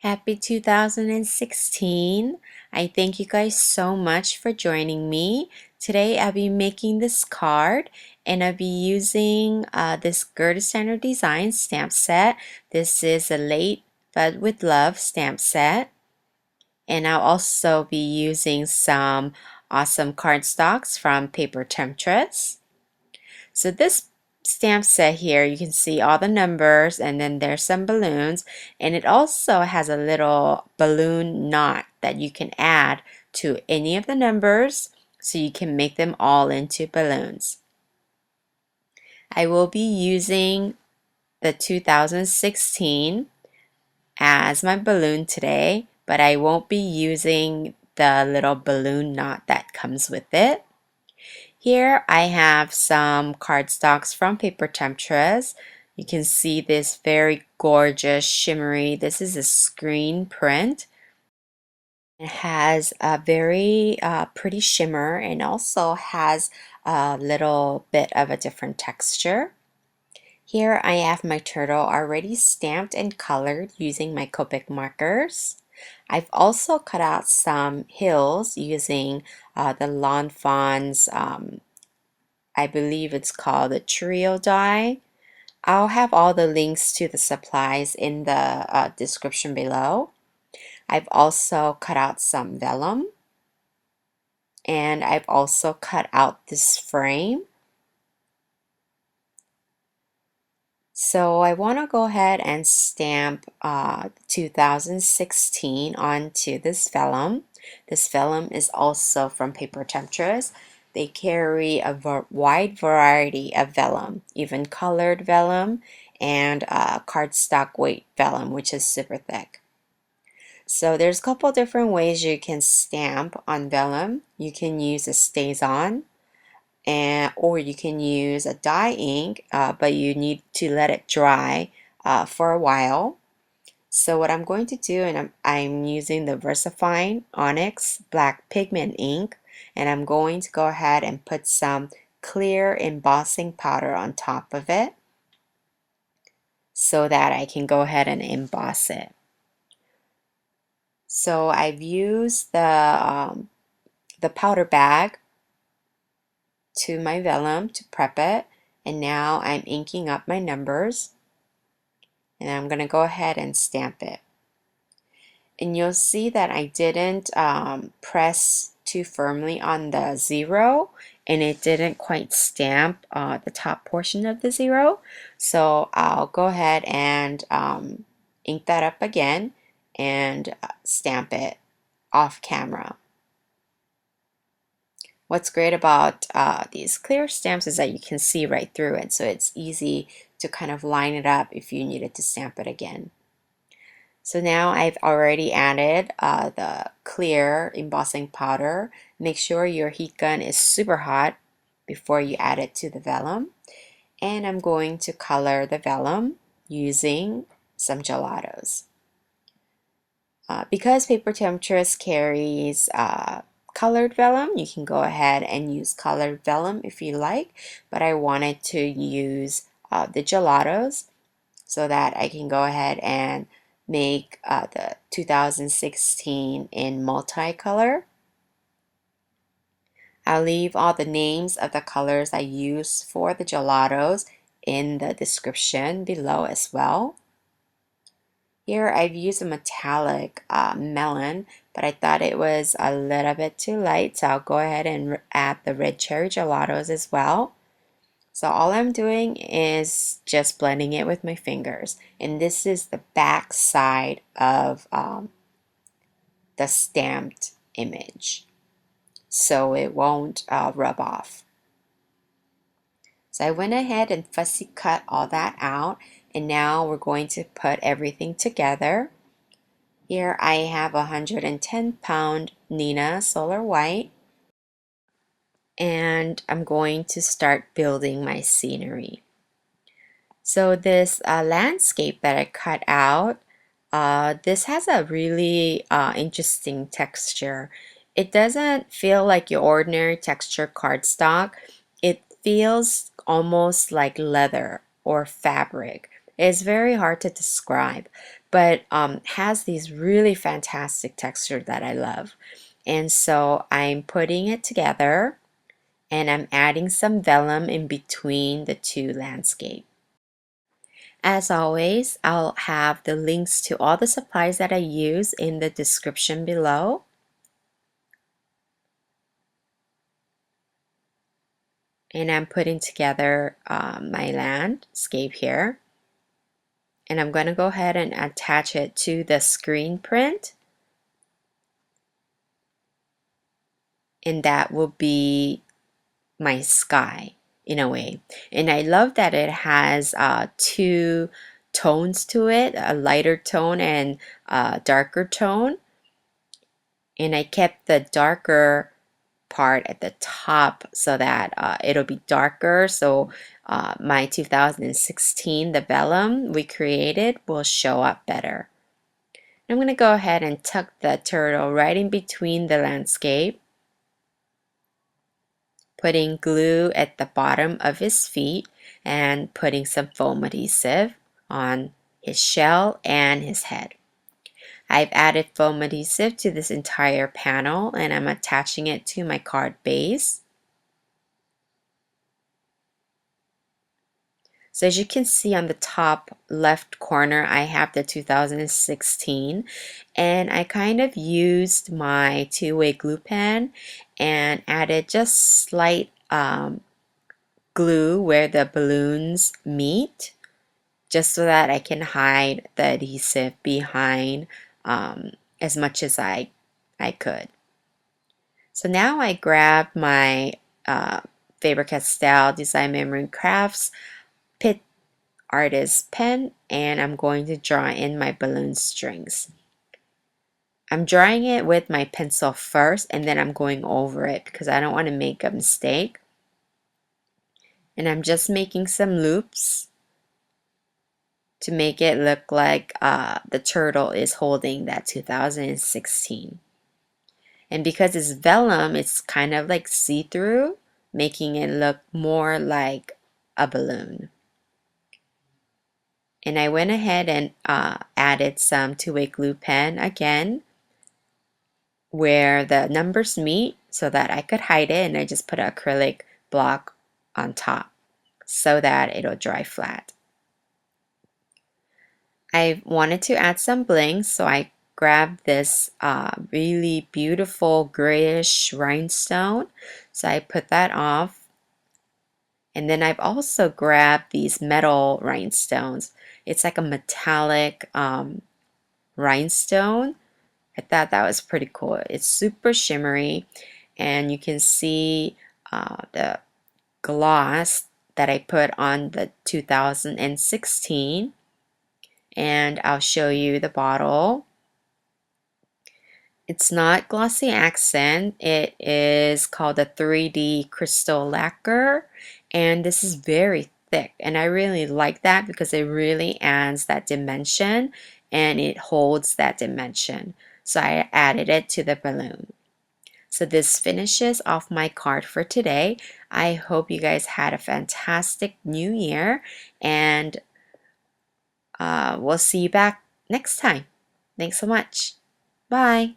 Happy 2016. I thank you guys so much for joining me. Today I'll be making this card and I'll be using this Gerda Steiner Design stamp set. This is a late but with love stamp set. And I'll also be using some awesome cardstocks from Papertemptress. So this stamp set here, you can see all the numbers and then there's some balloons, and it also has a little balloon knot that you can add to any of the numbers so you can make them all into balloons. I will be using the 2016 as my balloon today, but I won't be using the little balloon knot that comes with it. Here I have some cardstocks from Papertemptress. You can see this very gorgeous shimmery. This is a screen print. It has a very pretty shimmer and also has a little bit of a different texture. Here I have my turtle already stamped and colored using my Copic markers. I've also cut out some hills using the Lawn Fawn's, I believe it's called the trio die. I'll have all the links to the supplies in the description below. I've also cut out some vellum, and I've also cut out this frame. So I want to go ahead and stamp 2016 onto this vellum. This vellum is also from Papertemptress. They carry a wide variety of vellum, even colored vellum and cardstock weight vellum, which is super thick. So there's a couple different ways you can stamp on vellum. You can use a StazOn, or you can use a dye ink, but you need to let it dry for a while. So what I'm going to do, and I'm using the VersaFine Onyx Black Pigment ink, and I'm going to go ahead and put some clear embossing powder on top of it so that I can go ahead and emboss it. So I've used the powder bag to my vellum to prep it, and now I'm inking up my numbers, and I'm going to go ahead and stamp it. And you'll see that I didn't press too firmly on the 0, and it didn't quite stamp the top portion of the 0. So I'll go ahead and ink that up again and stamp it off camera. What's great about these clear stamps is that you can see right through it, so it's easy to kind of line it up if you needed to stamp it again. So now I've already added the clear embossing powder. Make sure your heat gun is super hot before you add it to the vellum. And I'm going to color the vellum using some gelatos. Because Papertemptress carries colored vellum, you can go ahead and use colored vellum if you like, but I wanted to use the gelatos so that I can go ahead and make the 2016 in multicolor. I'll leave all the names of the colors I use for the gelatos in the description below as well. Here I've used a metallic melon, but I thought it was a little bit too light, so I'll go ahead and add the red cherry gelatos as well. So all I'm doing is just blending it with my fingers, and this is the back side of the stamped image, so it won't rub off. So I went ahead and fussy cut all that out, and now we're going to put everything together. Here I have a 110-pound Nina Solar White, and I'm going to start building my scenery. So this landscape that I cut out, this has a really interesting texture. It doesn't feel like your ordinary texture cardstock. It feels almost like leather or fabric. It's very hard to describe, but has these really fantastic texture that I love. And so I'm putting it together and I'm adding some vellum in between the two landscapes. As always, I'll have the links to all the supplies that I use in the description below. And I'm putting together my landscape here. And I'm going to go ahead and attach it to the screen print. And that will be my sky in a way. And I love that it has two tones to it, a lighter tone and a darker tone. And I kept the darker part at the top so that it'll be darker. So my 2016, the vellum we created, will show up better. I'm going to go ahead and tuck the turtle right in between the landscape, putting glue at the bottom of his feet and putting some foam adhesive on his shell and his head. I've added foam adhesive to this entire panel and I'm attaching it to my card base. So as you can see on the top left corner, I have the 2016 and I kind of used my two-way glue pen and added just slight glue where the balloons meet, just so that I can hide the adhesive behind as much as I could. So now I grab my Faber-Castell Design Memory Crafts Pit Artist pen and I'm going to draw in my balloon strings. I'm drawing it with my pencil first and then I'm going over it because I don't want to make a mistake. And I'm just making some loops to make it look like the turtle is holding that 2016. And because it's vellum, it's kind of like see-through, making it look more like a balloon. And I went ahead and added some two-way glue pen again where the numbers meet so that I could hide it, and I just put an acrylic block on top so that it'll dry flat. I wanted to add some bling, so I grabbed this really beautiful grayish rhinestone. So I put that off. And then I've also grabbed these metal rhinestones. It's like a metallic rhinestone. I thought that was pretty cool. It's super shimmery and you can see the gloss that I put on the 2016. And I'll show you the bottle. It's not glossy accent. It is called a 3D crystal lacquer and this is very thick and I really like that because it really adds that dimension and it holds that dimension. So I added it to the balloon. So this finishes off my card for today. I hope you guys had a fantastic new year and we'll see you back next time. Thanks so much. Bye.